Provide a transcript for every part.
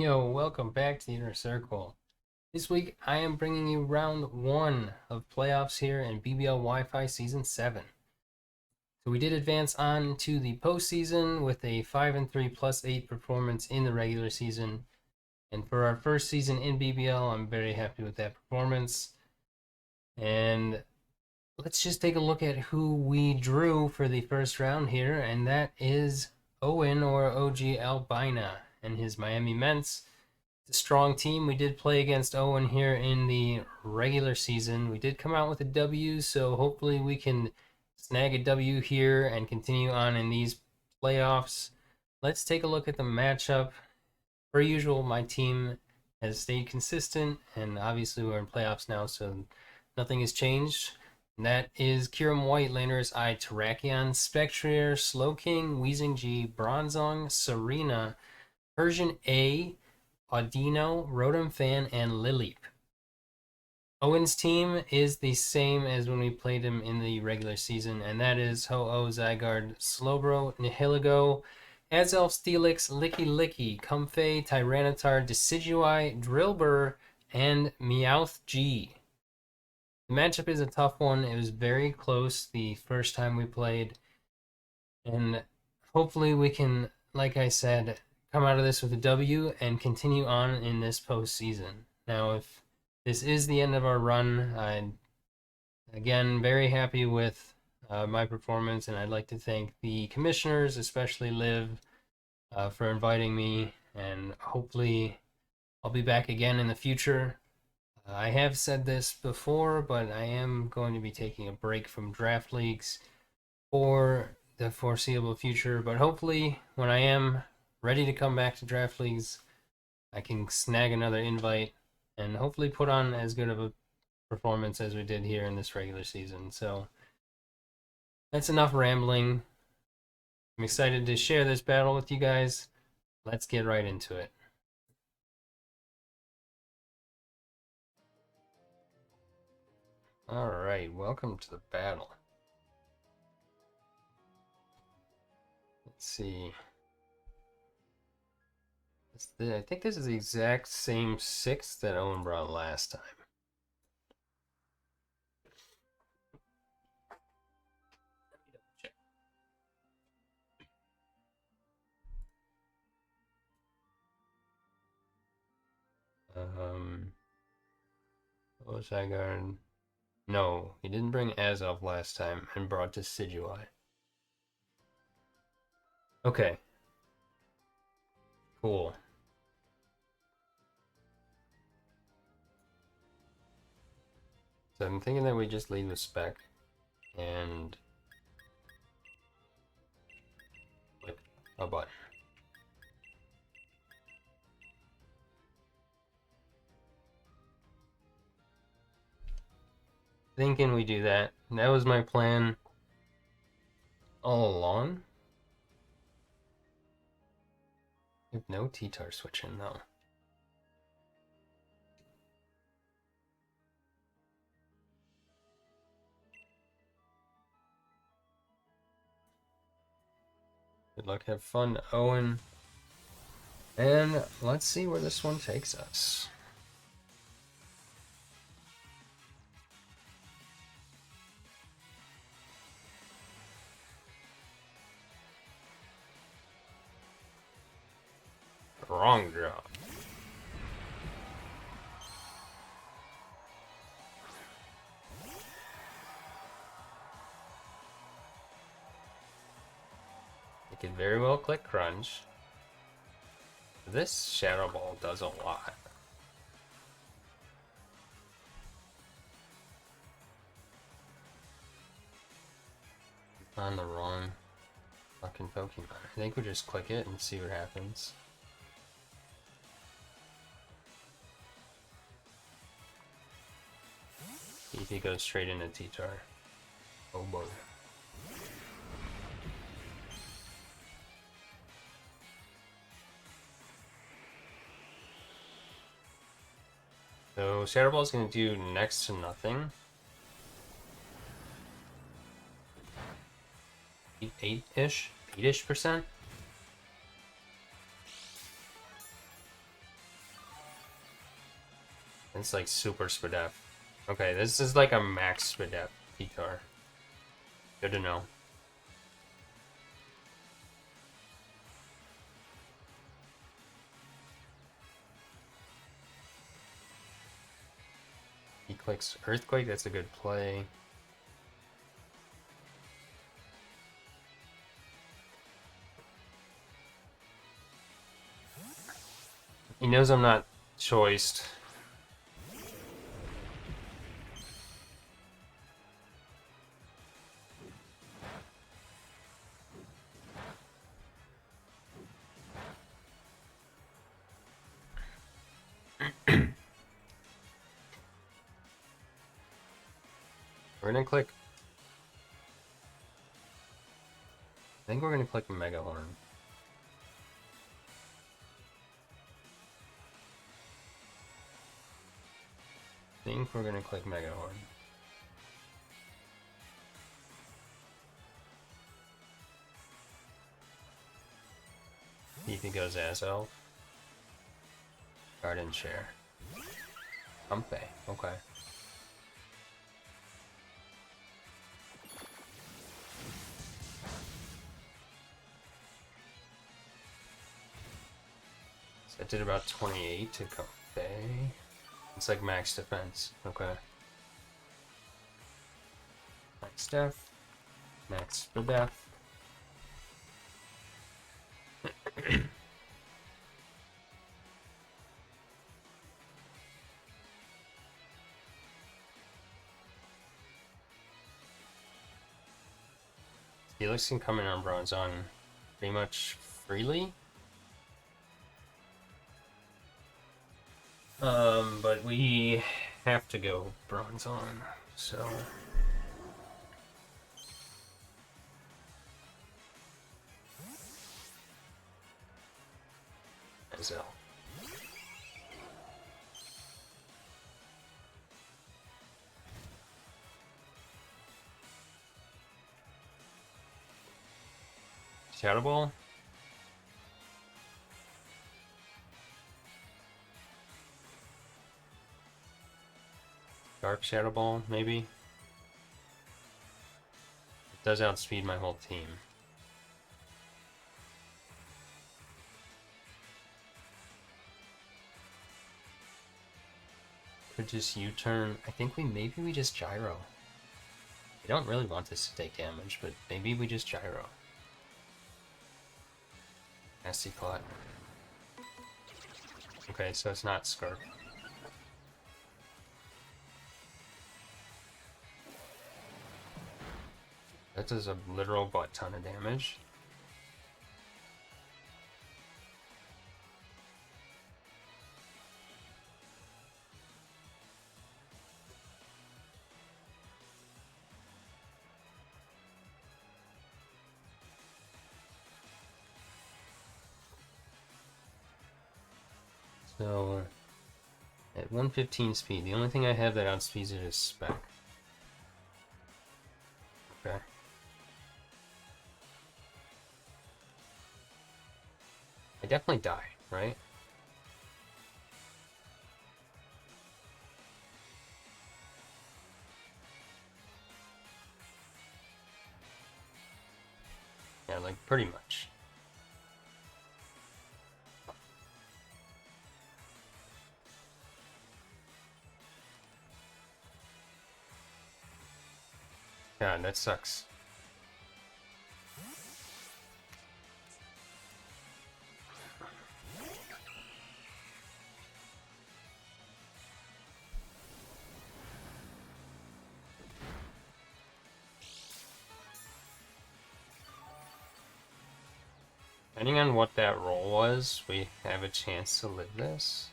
Yo, welcome back to the Inner Circle. This week I am bringing you round 1 of playoffs here in BBL Wi-Fi Season 7. So we did advance on to the postseason with a 5-3 plus 8 performance in the regular season. And for our first season in BBL, I'm very happy with that performance. And let's just take a look at who we drew for the first round here, and that is Owen, or OGalbina, and his Miami Mence. It's a strong team. We did play against Owen here in the regular season. We did come out with a W, so hopefully we can snag a W here and continue on in these playoffs. Let's take a look at the matchup. Per usual, my team has stayed consistent, and obviously we're in playoffs now, so nothing has changed. And that is Kiram White, Laners I, Terrakion, Spectrier, Slowking, Weezing G, Bronzong, Serena, Persian A, Audino, Rotom Fan, and Lileep. Owen's team is the same as when we played him in the regular season, and that is Ho-Oh, Zygarde, Slowbro, Nihilego, Azelf, Steelix, Licky, Comfey, Tyranitar, Decidueye, Drillbur, and Meowth G. The matchup is a tough one. It was very close the first time we played, and hopefully we can, like I said, come out of this with a W and continue on in this postseason. Now, if this is the end of our run, I'm again very happy with my performance, and I'd like to thank the commissioners, especially Liv, for inviting me, and hopefully I'll be back again in the future. I have said this before, but I am going to be taking a break from draft leagues for the foreseeable future, but hopefully when I am ready to come back to draft leagues, I can snag another invite and hopefully put on as good of a performance as we did here in this regular season. So that's enough rambling. I'm excited to share this battle with you guys. Let's get right into it. Alright, welcome to the battle. Let's see. I think this is the exact same 6 that Owen brought last time. What was Zygarde? No, he didn't bring Azelf last time and brought Decidueye. Okay. Cool. So I'm thinking that we just lead with Spec and click a button. Thinking we do that. That was my plan all along. We have no T-Tar switch in though. Good luck, have fun, Owen. And let's see where this one takes us. Wrong draw. It could very well click Crunch. This Shadow Ball does a lot. On the wrong fucking Pokemon. I think we just click it and see what happens. If he goes straight into T-Tar. Oh boy. So Shadow Ball is going to do next to nothing. 8-ish percent. It's like super Spadef. Okay, this is like a max Spadef P-Car. Good to know. He clicks Earthquake, that's a good play. He knows I'm not choiced. We're gonna click. I think we're gonna click Mega Horn. I think we're gonna click Mega Horn. Ethan goes as Elf. Garden Chair. Humpe, okay. So I did about 28 to Humpe. It's like max defense, okay. Max def. Max for def. Felix can come in on bronze on pretty much freely. But we have to go bronze on, so. Ezel. Shadow Ball. Dark Shadow Ball, maybe. It does outspeed my whole team. Could just U-turn. I think maybe we just Gyro. We don't really want this to take damage, but maybe we just Gyro. Icicle. Okay, so it's not Scarf. That does a literal butt ton of damage. So, at 115 speed, the only thing I have that outspeeds it is Spec. Okay. I definitely die, right? Yeah, like, pretty much. Yeah, that sucks. Depending on what that roll was, we have a chance to live this.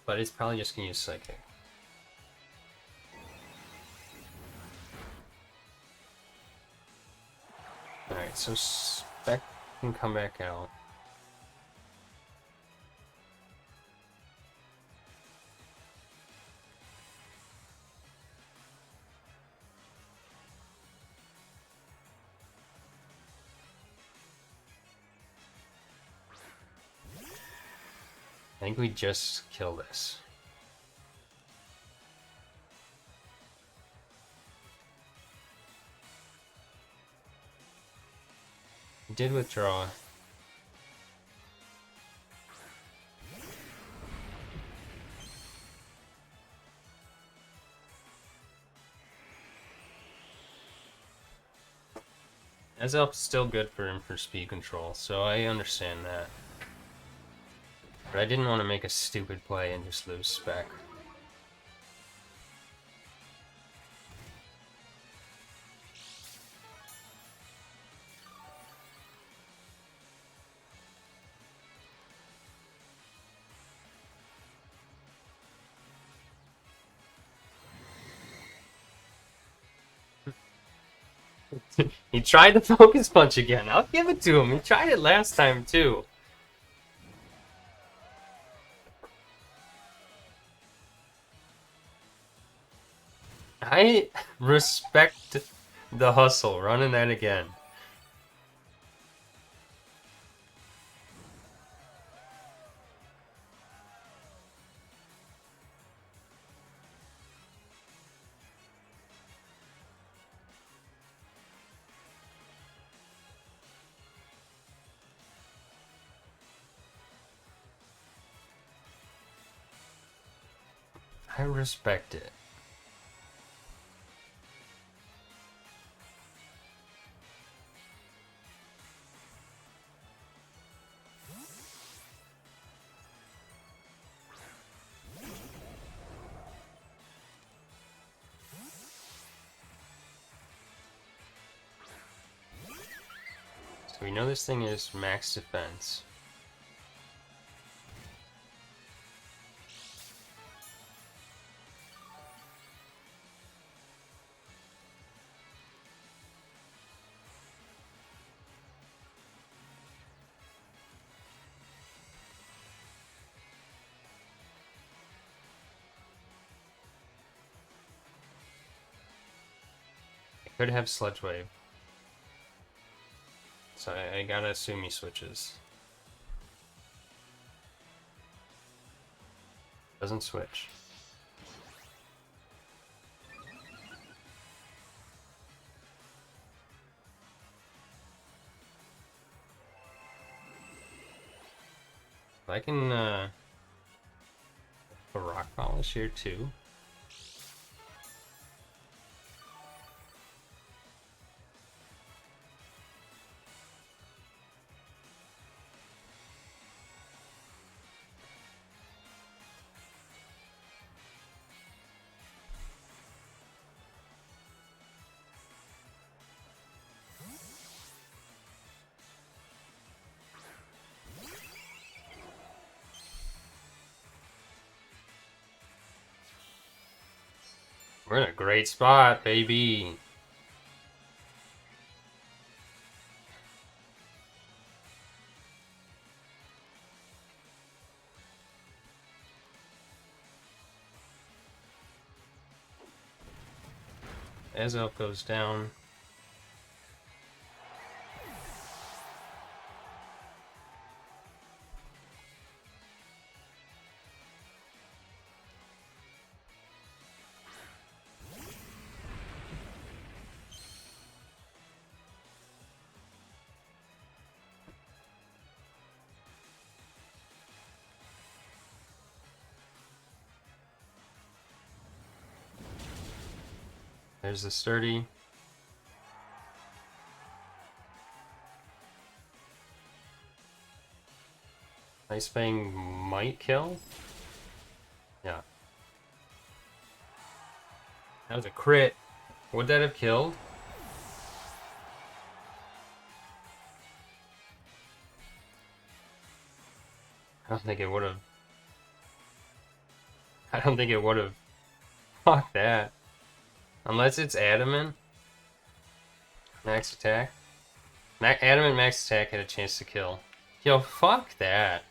But it's probably just gonna use Psychic. Alright, so Spec can come back out. I think we just kill this. We did withdraw. Ezel's still good for him for speed control, so I understand that. But I didn't want to make a stupid play and just lose spec. He tried the focus punch again. I'll give it to him. He tried it last time too. I respect the hustle, running that again. I respect it. So we know this thing is max defense. I could have Sludge Wave. So I gotta assume he switches. Doesn't switch. I can put Rock Polish here too. We're in a great spot, baby. Ezel goes down. There's the sturdy. Ice Fang might kill. Yeah. That was a crit. Would that have killed? I don't think it would have. I don't think it would have. Fuck that. Unless it's Adamant. Max attack. Adamant max attack had a chance to kill. Yo, fuck that.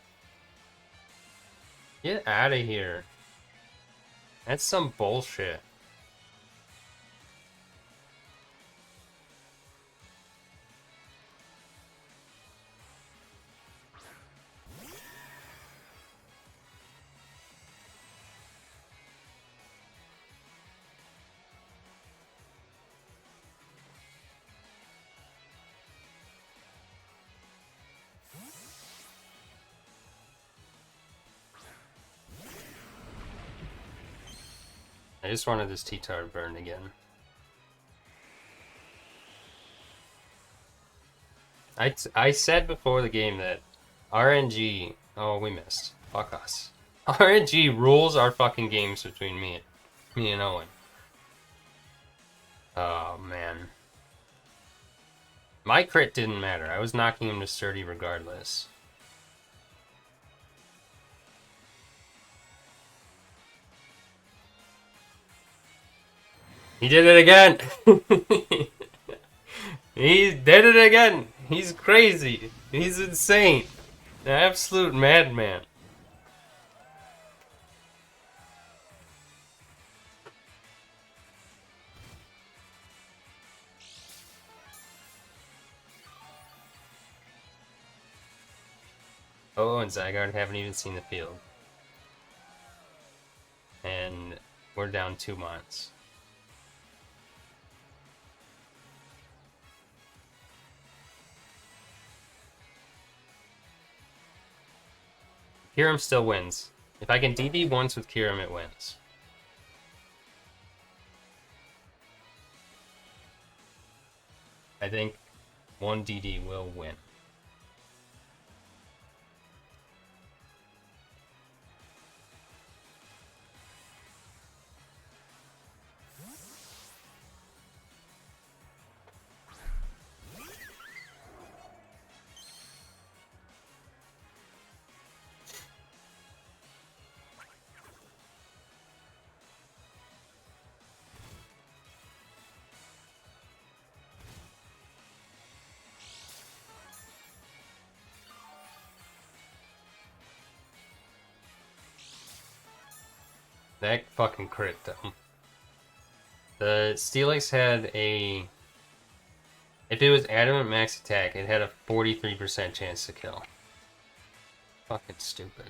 Get out of here. That's some bullshit. I just wanted this T-Tar to burn again. I said before the game that RNG... Oh, we missed. Fuck us. RNG rules our fucking games between me and Owen. Oh, man. My crit didn't matter. I was knocking him to sturdy regardless. He did it again! He did it again! He's crazy! He's insane! An absolute madman. Oh, and Zygarde haven't even seen the field. And we're down 2 months. Kyurem still wins. If I can DD once with Kyurem, it wins. I think one DD will win. That fucking crit, though. The Steelix had a... If it was adamant max attack, it had a 43% chance to kill. Fucking stupid.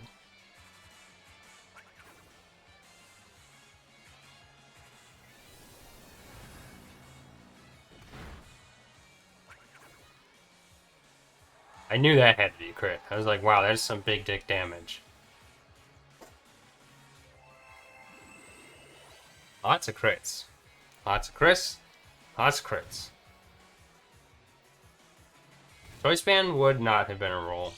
I knew that had to be a crit. I was like, wow, that's some big dick damage. Lots of crits. Lots of crits. Lots of crits. Choice Band would not have been a roll.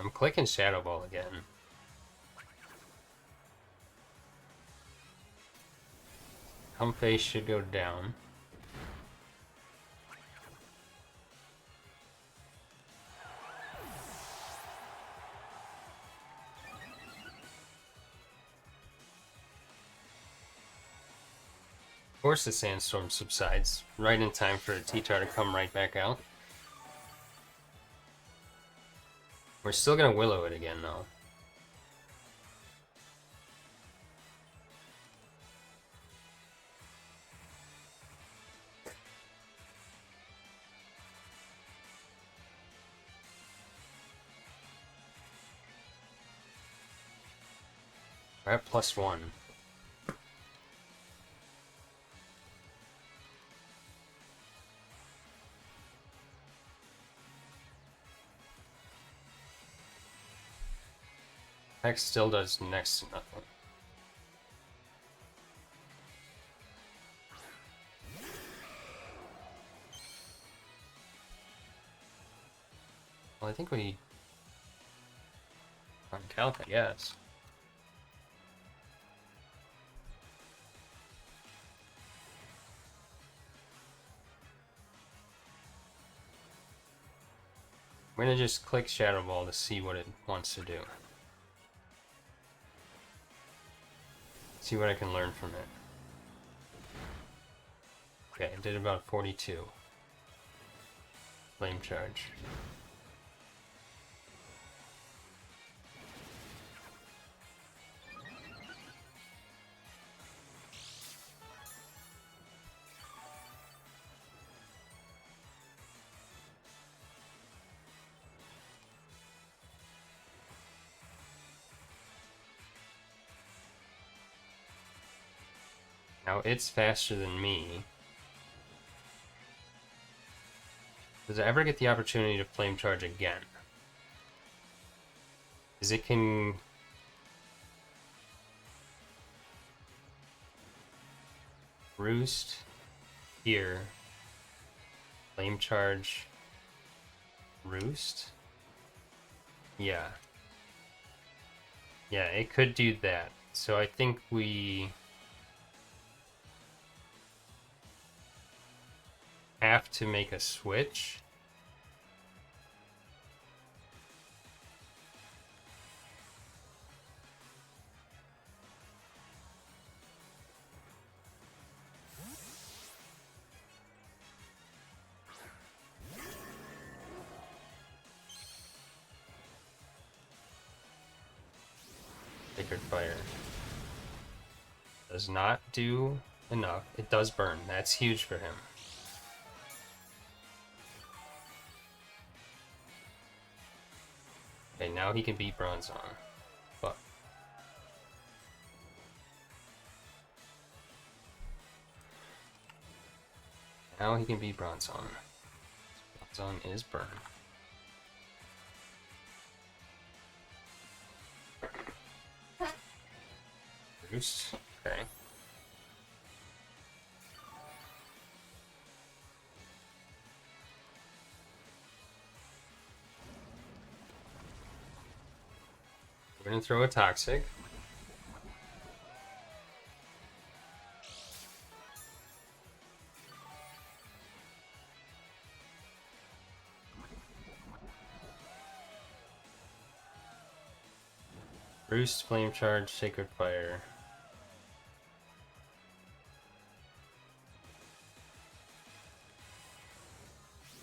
I'm clicking Shadow Ball again. Hump face should go down. Of course the sandstorm subsides, right in time for a T-Tar to come right back out. We're still gonna Willow it again, though. We're at +1. Hex still does next to nothing. Well, I think we... on Calc, I guess. I'm gonna just click Shadow Ball to see what it wants to do. See what I can learn from it. Okay, it did about 42. Flame Charge. Now it's faster than me. Does it ever get the opportunity to flame charge again? Because it can... roost here. Flame charge. Roost? Yeah. Yeah, it could do that. So I think we have to make a switch. Sacred Fire does not do enough. It does burn. That's huge for him. Okay, now he can beat Bronzong. Fuck. Now he can beat Bronzong. Bronzong is burned. Roost. Okay. We're gonna throw a Toxic. Roost, Flame Charge, Sacred Fire.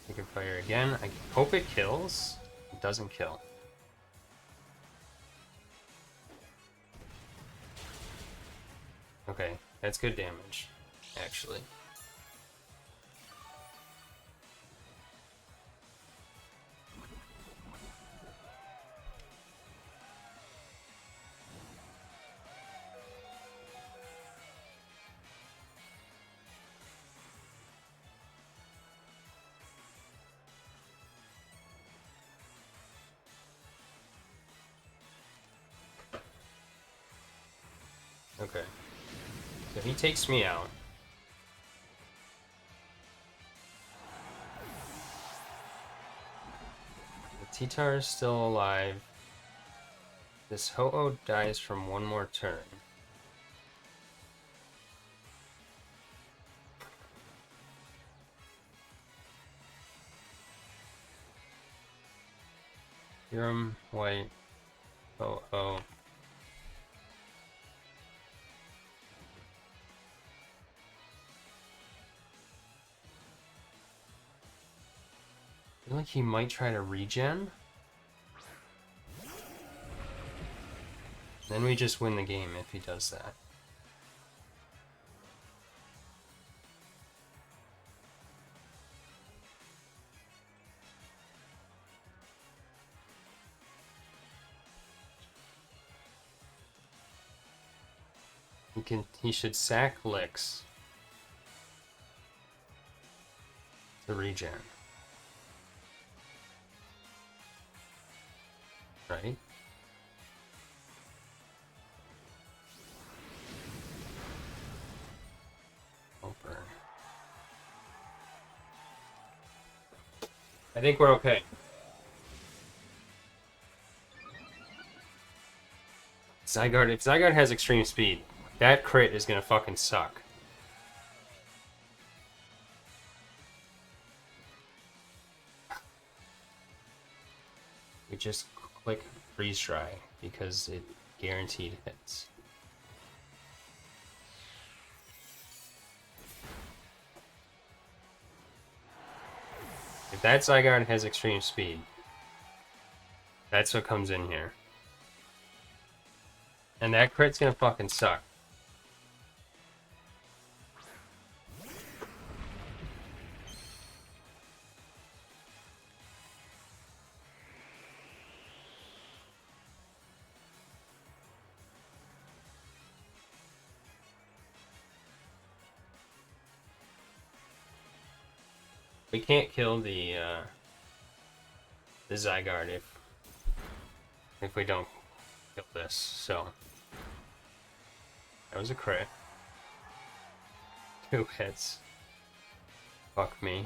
Sacred Fire again. I hope it kills. It doesn't kill. Okay, that's good damage, actually. Okay. So he takes me out. The T-Tar is still alive. This Ho-Oh dies from one more turn. Serum, White, Ho-Oh. I feel like he might try to regen. Then we just win the game if he does that. He should sack Licks to regen. Right? Oh, burn. I think we're okay. Zygarde, if Zygarde has extreme speed, that crit is gonna fucking suck. We just click freeze dry because it guaranteed hits. If that Zygarde has extreme speed, that's what comes in here. And that crit's gonna fucking suck. We can't kill the Zygarde if we don't kill this, so that was a crit. 2 hits. Fuck me.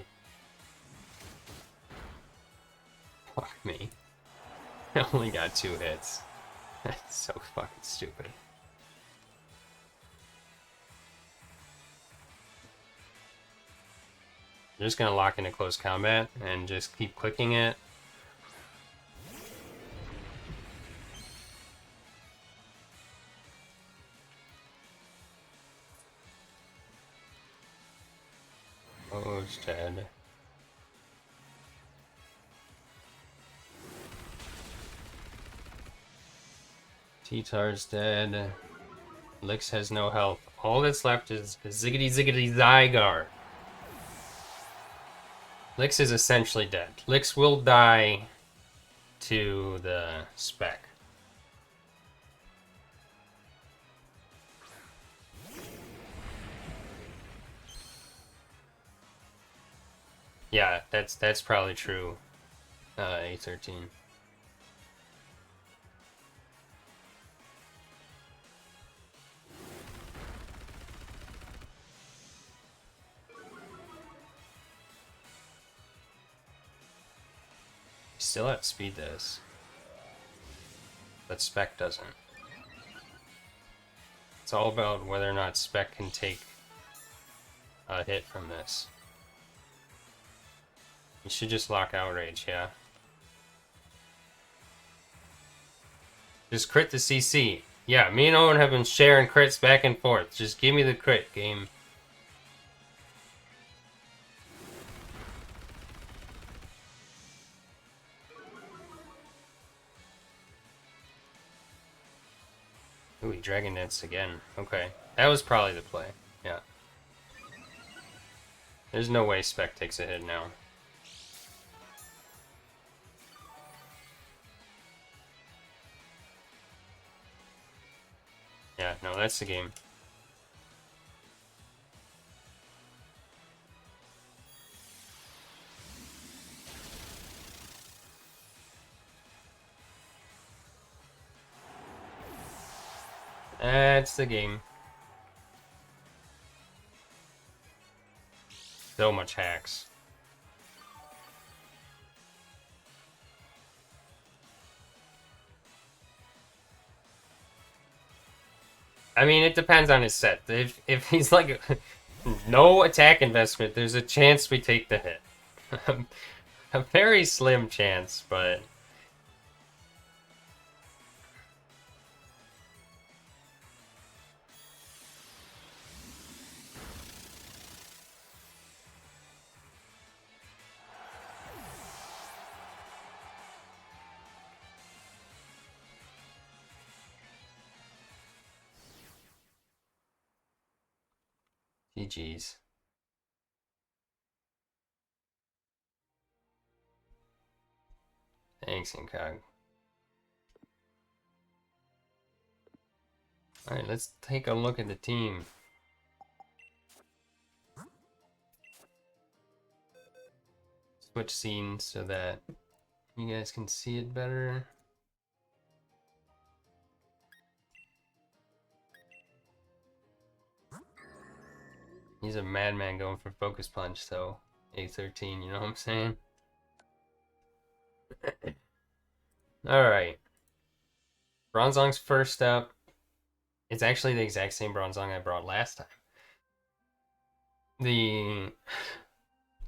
Fuck me. I only got 2 hits. That's so fucking stupid. I'm just gonna lock into close combat and just keep clicking it. Oh, it's dead. T-Tar's dead. Lix has no health. All that's left is Ziggity Ziggity Zygarde. Lix is essentially dead. Lix will die to the spec. Yeah, that's probably true. A13. Still outspeed this, but spec doesn't. It's all about whether or not spec can take a hit from this. You should just lock outrage, yeah. Just crit the CC. Yeah, me and Owen have been sharing crits back and forth. Just give me the crit, game. Ooh, he Dragon Dance again. Okay. That was probably the play. Yeah. There's no way spec takes a hit now. Yeah, no, that's the game. That's the game. So much hacks. I mean, it depends on his set. If he's like no attack investment, there's a chance we take the hit. A very slim chance, but GG's. Thanks, Incog. Alright, let's take a look at the team. Switch scenes so that you guys can see it better. He's a madman going for focus punch, so A13, you know what I'm saying? Alright. Bronzong's first up. It's actually the exact same Bronzong I brought last time. The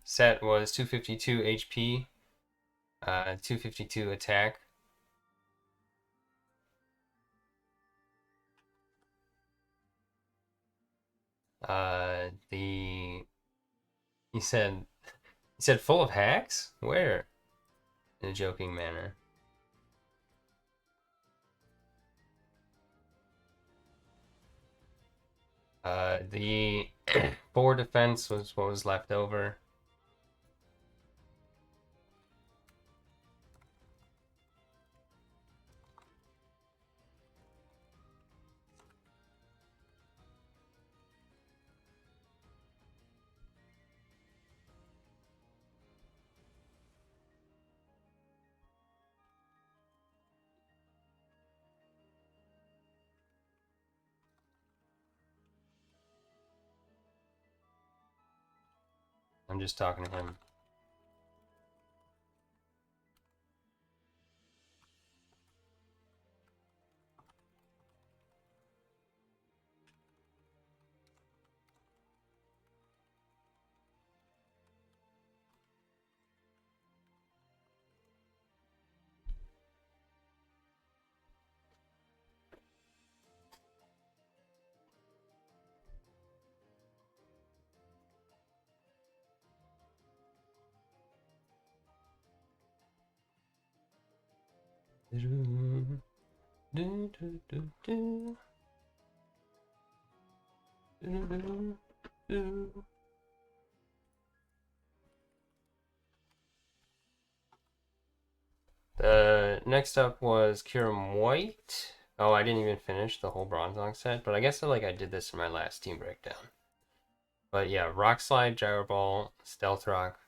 set was 252 HP, 252 attack. He said full of hacks? Where? In a joking manner. The 4 defense was what was left over. I'm just talking to him. Next up was Kiram White. Oh, I didn't even finish the whole Bronzong set, but I guess I did this in my last team breakdown. But yeah, Rock Slide, Gyro Ball, Stealth Rock,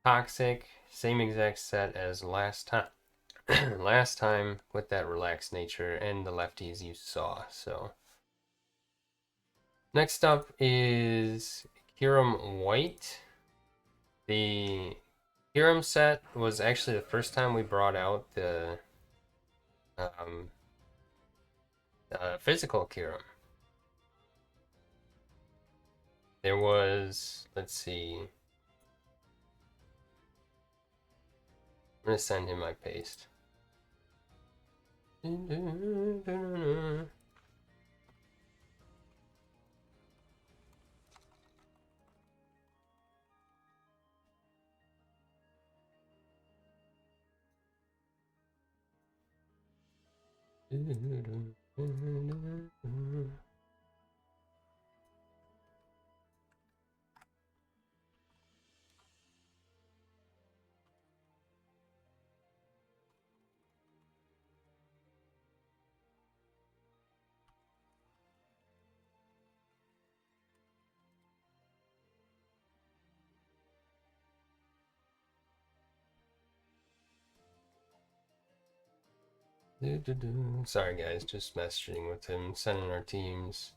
Toxic, same exact set as last time. Last time with that relaxed nature and the lefties you saw. So next up is Kiram White. The Kiram set was actually the first time we brought out the physical Kiram. There was, let's see. I'm gonna send him my paste. Sorry guys, just messaging with him, sending our teams.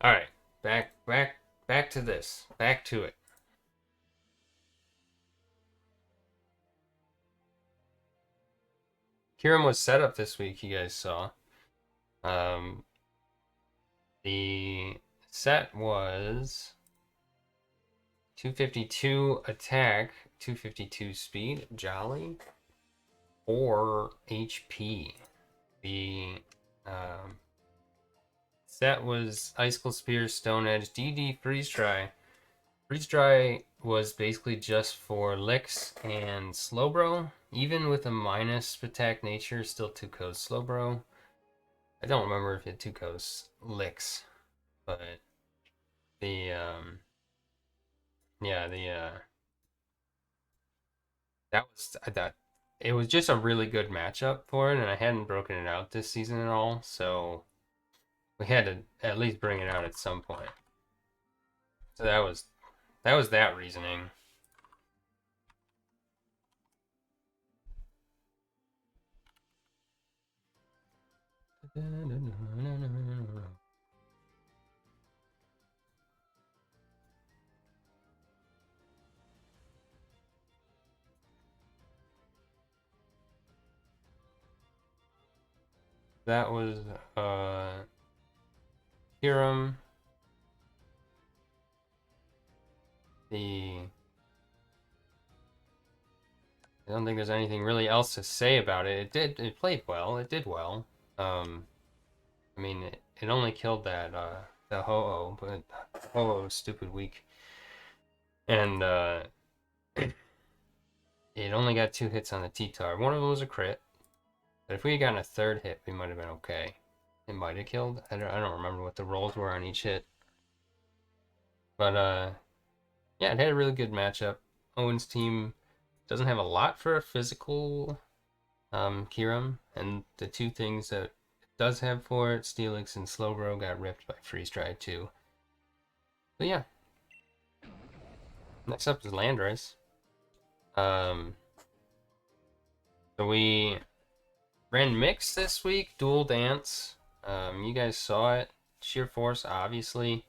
All right, back to this. Back to it. Kiram was set up this week, you guys saw. The set was 252 attack, 252 speed, Jolly, or HP. The set was Icicle Spear, Stone Edge, DD, Freeze Dry. Freeze Dry was basically just for licks and Slowbro. Even with a minus attack nature, still 2 codes Slowbro. I don't remember if it 2 codes licks, but the yeah, I thought it was just a really good matchup for it, and I hadn't broken it out this season at all, so we had to at least bring it out at some point. So that was that reasoning. That was Hiram. I don't think there's anything really else to say about it. It played well. It did well. I mean, it only killed that the Ho-Oh, but Ho-Oh was stupid weak, and it only got 2 hits on the T-Tar. One of them was a crit, but if we had gotten a 3rd hit, we might have been okay. It might have killed. I don't remember what the rolls were on each hit, but yeah, it had a really good matchup. Owen's team doesn't have a lot for a physical Kiram, and the 2 things that it does have for it, Steelix and Slowbro, got ripped by Freeze Dry too. But yeah. Next up is Landorus. So we ran mixed this week, dual dance. You guys saw it. Sheer Force, obviously.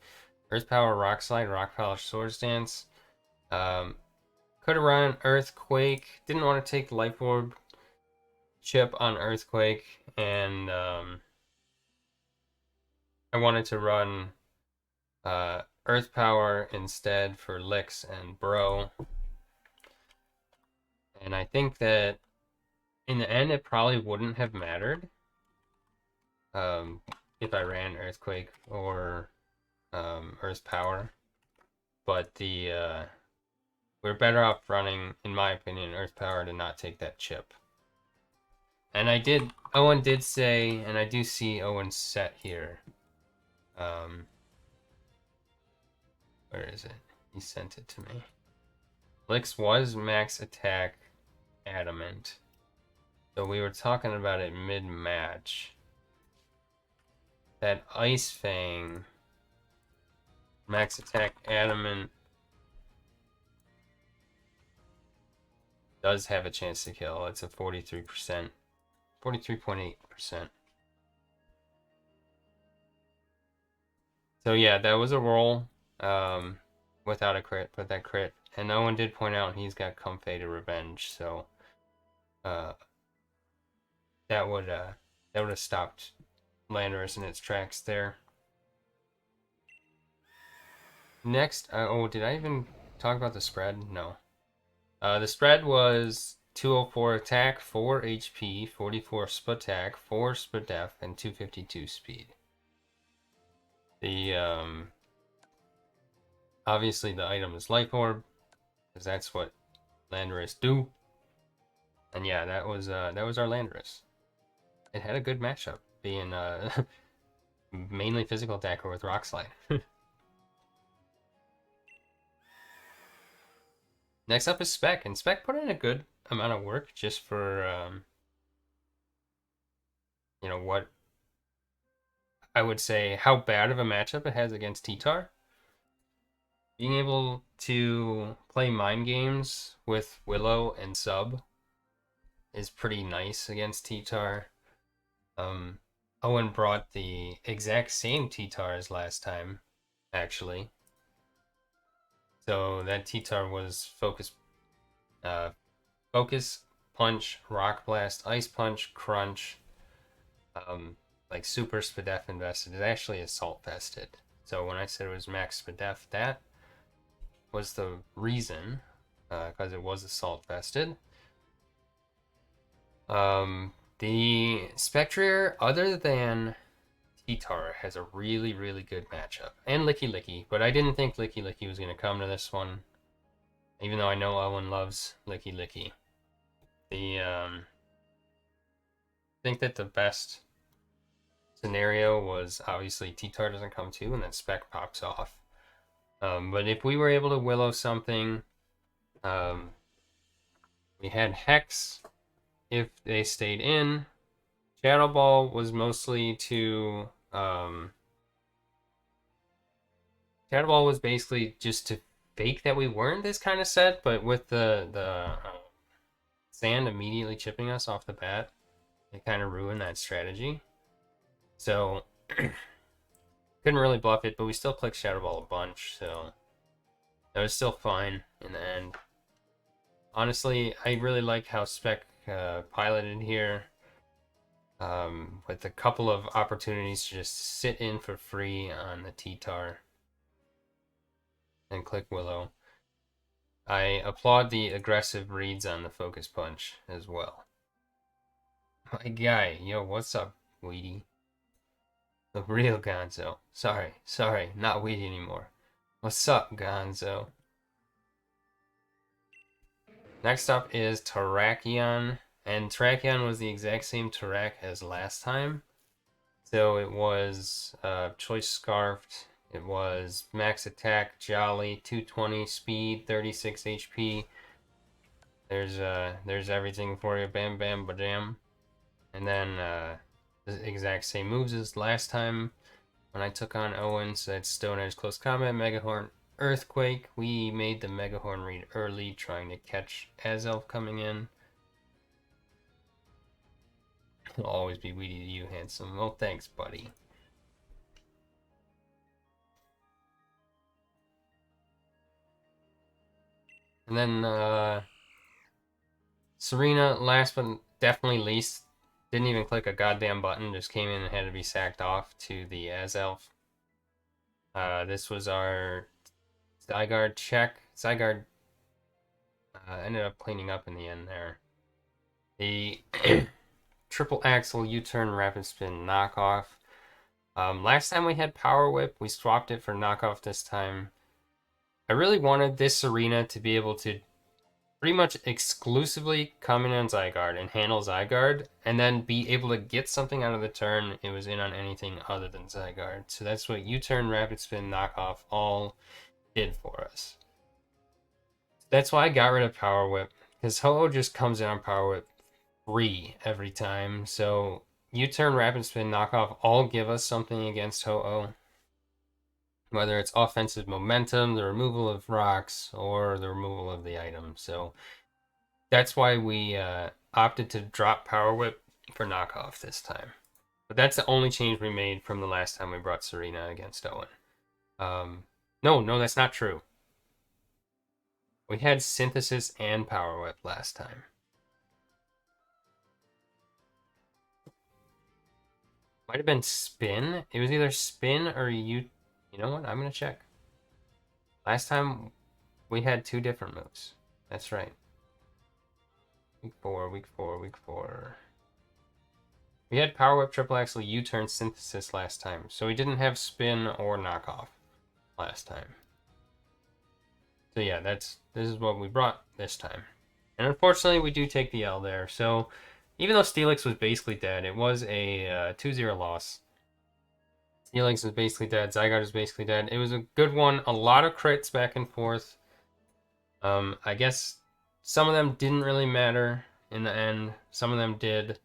Earth Power, Rock Slide, Rock Polish, Swords Dance. Could have run Earthquake. Didn't want to take Life Orb chip on Earthquake, and I wanted to run Earth Power instead for Licks and Bro. And I think that in the end, it probably wouldn't have mattered if I ran Earthquake or Earth Power. But we're better off running, in my opinion, Earth Power to not take that chip. And Owen did say, and I do see Owen's set here. Where is it? He sent it to me. Licks was max attack adamant. So we were talking about it mid-match. That Ice Fang max attack adamant does have a chance to kill. It's a 43%. 43.8%. So yeah, that was a roll without a crit, but that crit. And Owen did point out he's got Comfey to Revenge, so that would have stopped Landorus in its tracks there. Next, oh, did I even talk about the spread? No. The spread was 204 attack, 4 HP, 44 attack, 4 def, and 252 speed. The obviously the item is Life Orb, because that's what Landorus do. And yeah, that was our Landorus. It had a good matchup, being mainly physical attacker with Rock Slide. Next up is Spec, and Spec put in a good amount of work just for what I would say how bad of a matchup it has against T-Tar. Being able to play mind games with Willow and Sub is pretty nice against T-Tar. Owen brought the exact same T-Tar as last time, actually. So that T-Tar was Focus, Punch, Rock Blast, Ice Punch, Crunch, like Super Spadef invested. It actually Assault Vested. So when I said it was Max Spadef, that was the reason, because it was Assault Vested. The Spectrier, other than T-Tar, has a really, really good matchup. And Licky Licky, but I didn't think Licky Licky was going to come to this one. Even though I know Owen loves Licky Licky. I think that the best scenario was obviously T-Tar doesn't come to, and then Spec pops off. But if we were able to Willow something, we had Hex if they stayed in. Shadow Ball was mostly to Shadow Ball was basically just to fake that we weren't this kind of set, but with the sand immediately chipping us off the bat, it kind of ruined that strategy. So couldn't really bluff it, but we still clicked Shadow Ball a bunch, so that was still fine in the end. Honestly, I really like how Spec piloted here, with a couple of opportunities to just sit in for free on the T-Tar and click Willow. I applaud the aggressive reads on the Focus Punch as well. My guy, yo, what's up, Weedy? The real Gonzo. Sorry, not Weedy anymore. What's up, Gonzo? Next up is Terrakion, and Terrakion was the exact same Terrak as last time. So it was Choice Scarfed, it was Max Attack, Jolly, 220 Speed, 36 HP. There's everything for you, bam bam bajam. And then the exact same moves as last time when I took on Owen, so that's Stone Edge Close Combat, Megahorn, Earthquake. We made the Megahorn read early, trying to catch Azelf coming in. He'll always be weedy to you, handsome. Well, thanks, buddy. And then Serena, last but definitely least, didn't even click a goddamn button, just came in and had to be sacked off to the Azelf. This was our Zygarde check. Zygarde ended up cleaning up in the end there. The triple axle U-turn rapid spin knockoff. Last time we had Power Whip, we swapped it for knockoff this time. I really wanted this Serena to be able to pretty much exclusively come in on Zygarde and handle Zygarde, and then be able to get something out of the turn it was in on anything other than Zygarde. So that's what U-turn, rapid spin, knockoff all did for us. That's why I got rid of Power Whip, because Ho-Oh just comes in on Power Whip free every time. So U-turn, rapid spin, knockoff all give us something against Ho-Oh. Whether it's offensive momentum, the removal of rocks, or the removal of the item. So that's why we opted to drop Power Whip for knockoff this time. But that's the only change we made from the last time we brought Serena against Owen. No, that's not true. We had Synthesis and Power Whip last time. Might have been Spin. It was either Spin or You know what? I'm going to check. Last time we had two different moves. That's right. Week 4. We had Power Whip, Triple Axle, U-turn, Synthesis last time, so we didn't have Spin or Knockoff last time. So yeah, this is what we brought this time. And unfortunately, we do take the L there. So even though Steelix was basically dead, it was a 2-0 loss. Steelix was basically dead. Zygarde was basically dead. It was a good one. A lot of crits back and forth. I guess some of them didn't really matter in the end. Some of them did.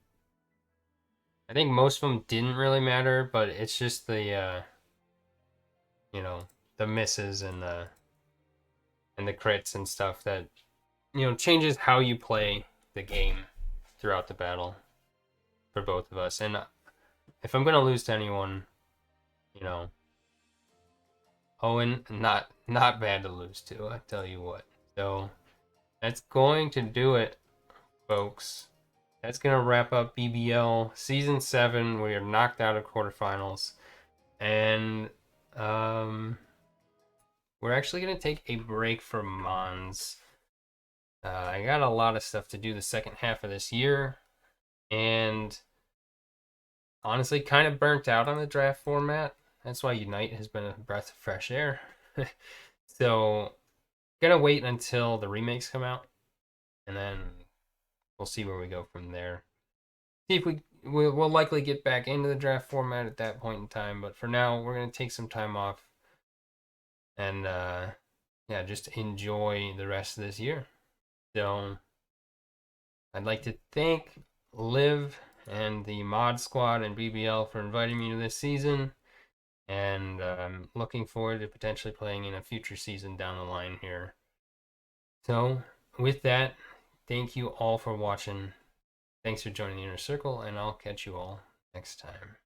I think most of them didn't really matter, but it's just the the misses and the crits and stuff that changes how you play the game throughout the battle for both of us. And if I'm gonna lose to anyone, Owen, not bad to lose to, I tell you what. So that's going to do it, folks. That's gonna wrap up BBL Season 7. We are knocked out of quarterfinals, and we're actually gonna take a break from Mons. I got a lot of stuff to do the second half of this year, and honestly, kind of burnt out on the draft format. That's why Unite has been a breath of fresh air. So, gonna wait until the remakes come out, and then we'll see where we go from there. See if we'll likely get back into the draft format at that point in time, but for now, we're gonna take some time off and yeah, just enjoy the rest of this year. So, I'd like to thank Liv and the Mod Squad and BBL for inviting me to this season, and I'm looking forward to potentially playing in a future season down the line here. So, with that, thank you all for watching. Thanks for joining the Inner Circle, and I'll catch you all next time.